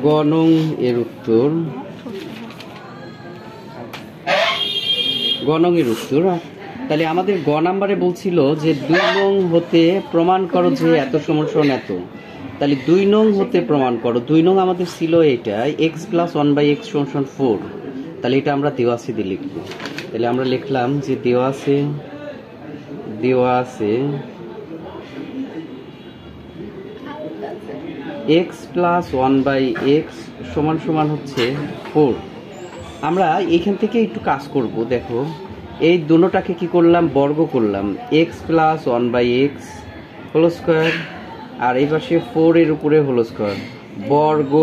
গণং এর উত্তর তাহলে আমাদের গ নাম্বারে বলছিল যে 2 নং হতে প্রমাণ করো যে এত সমান এত। তাহলে 2 নং হতে প্রমাণ করো, 2 নং আমাদের ছিল এটা x + 1/x = 4। তাহলে এটা আমরা দেওয়া আছে দিয়ে লিখব। তাহলে আমরা লিখলাম যে দেওয়া আছে x + 1/x = হচ্ছে 4। আমরা এইখান থেকে একটু কাজ করব। দেখো এই দুটোটাকে কি করলাম, বর্গ করলাম, x + 1/x হোল স্কয়ার, আর এই পাশে 4 এর উপরে হোল স্কয়ার বর্গ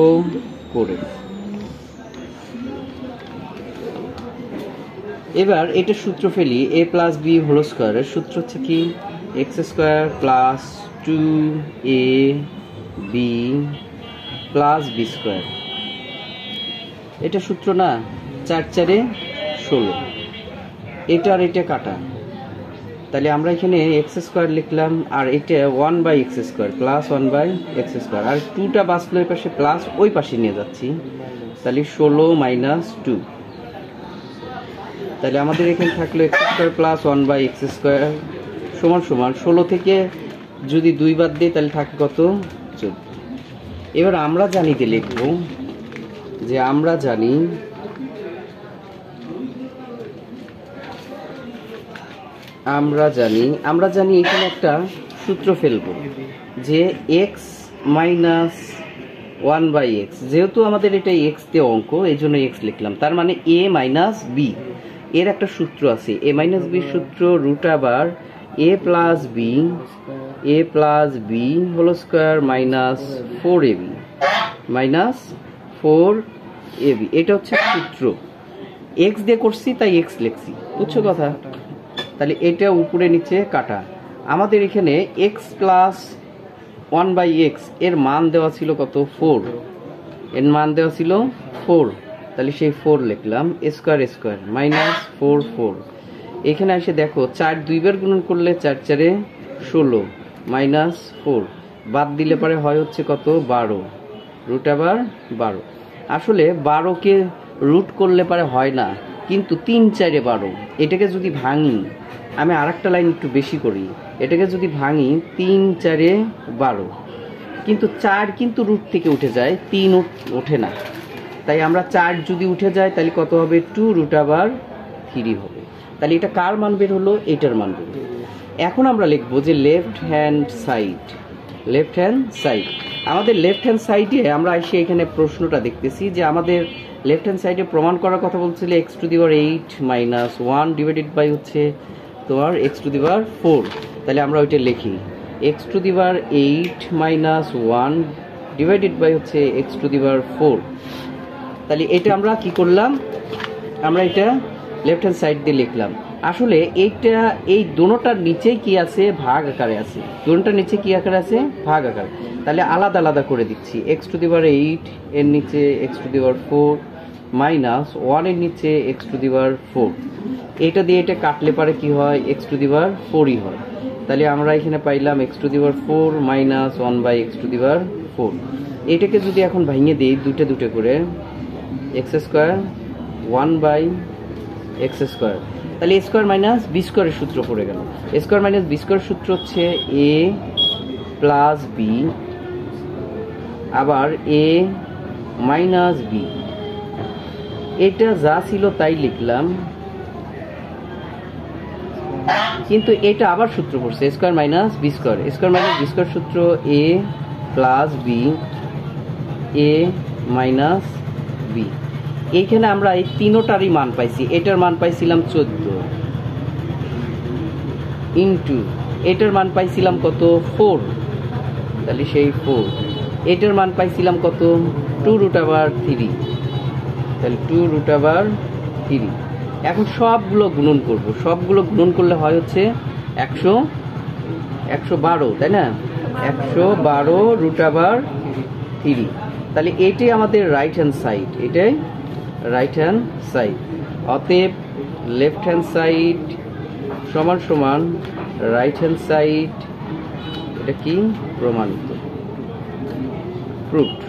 করে। এবার এটা সূত্র ফেলি, a + b হোল স্কয়ারের সূত্র হচ্ছে কি x² + 2ab + b²। এটা সূত্র না, 4 × 4 = 16। এটা আর এটা কাটা, তাহলে আমরা এখানে x² লিখলাম, আর এটা 1/x² + 1/x², আর 2টা বাঁচলো এই পাশে প্লাস ওই পাশে নিয়ে যাচ্ছি, তাহলে 16 - 2। তাহলে আমাদের এখানে থাকলো x² + 1/x² = 16 থেকে যদি 2 বাদ দিই তাহলে থাকে কত, 14। এবার আমরা জানি যে লিখব যে আমরা জানি এখানে একটা সূত্র ফেলবো যে x - 1/x, যেহেতু আমাদের এটা x তে অঙ্ক এই জন্য x লিখলাম, তার মানে a - b এর একটা সূত্র আছে, a - b সূত্র √a + b whole square - 4ab এটা হচ্ছে সূত্র। x দিয়ে করছি তাই x লিখছি, বুঝছো কথা? তাহলে এটা উপরে নিচে কাটা। আমাদের এখানে x + 1/x এর মান দেওয়া ছিল কত, 4, এর মান দেওয়া ছিল 4, তাহলে সেই 4 লিখলাম, স্কয়ার -4 এখানে এসে দেখো 4 2 বার গুণন করলে 4 × 4 = 16 -4 বাদ দিলে পরে হয় হচ্ছে কত, 12, √12। আসলে 12 কে রুট করলে পরে হয় না, কিন্তু 3 × 4 = 12। এটাকে যদি ভাঙি, আমি আরেকটা লাইন একটু বেশি করি, এটাকে যদি ভাঙি 3 × 4 = 12, কিন্তু 4 কিন্তু রুট থেকে উঠে যায়, 3 ওঠে না। তাই আমরা 4 যদি উঠে যায় তাহলে কত হবে, 2√3 হবে। তাহলে এটা কার মান বের হলো, এটার মান বের হলো। এখন আমরা লিখবো যে লেফট হ্যান্ড সাইড। আমাদের লেফট হ্যান্ড সাইডে আমরা এসে এখানে প্রশ্নটা দেখতেছি যে আমাদের লেফট হ্যান্ড সাইডে প্রমাণ করার কথা বলছিল x⁻8 - 1 ডিভাইডেড বাই হচ্ছে তোমার x⁴। তাহলে আমরা ওইটা লিখি, x⁻8 - 1 ডিভাইডেড বাই হচ্ছে x⁴। তাহলে এটা আমরা কি করলাম, আমরা এটা লেফট হ্যান্ড সাইড দিয়ে লিখলাম। আসলে এইটা এই দোনোটার নিচেই কি আছে, ভাগ আকারে আছে, দোনোটার নিচে কি আকারে আছে, ভাগ আকারে। তাহলে আলাদা আলাদা করে দিচ্ছি, x⁻8 এর নিচে x⁴ মাইনাস 1 এর নিচে x⁴। এটা দিয়ে এটা কাটলে পারে কি হয়, x⁴ হয়। তাহলে আমরা এখানে পাইলাম x⁴ মাইনাস 1/x⁴। এটাকে যদি এখন ভাঙিয়ে দিই দুটো করে, x² 1/x², তাহলে a² - b² এর সূত্র পড়ে গেল। a² - b² সূত্র হচ্ছে a + b আবার a - b। এটা যা ছিল তাই লিখলাম, কিন্তু এটা আবার সূত্র পড়ছে a² - b²। a² - b² সূত্র a + b a - b। এইখানে আমরা এই তিনোটারই মান পাইছি। এটার মান পাইছিলাম 14 ইন্টু এটার মান পাইছিলাম কত, 4, তাহলে সেই 4। এটার মান পাইছিলাম কত, 2√3, তাহলে 2√3। এখন সবগুলো গুণন করব, সবগুলো গুণন করলে হয় হচ্ছে 112, তাই না, 112√3। তাহলে এটাই আমাদের রাইট হ্যান্ড সাইড, এটাই রাইট হ্যান্ড সাইড। অতএব লেফট হ্যান্ড সাইড সমান রাইট হ্যান্ড সাইড, এটা কি প্রমাণিত, প্রুফড।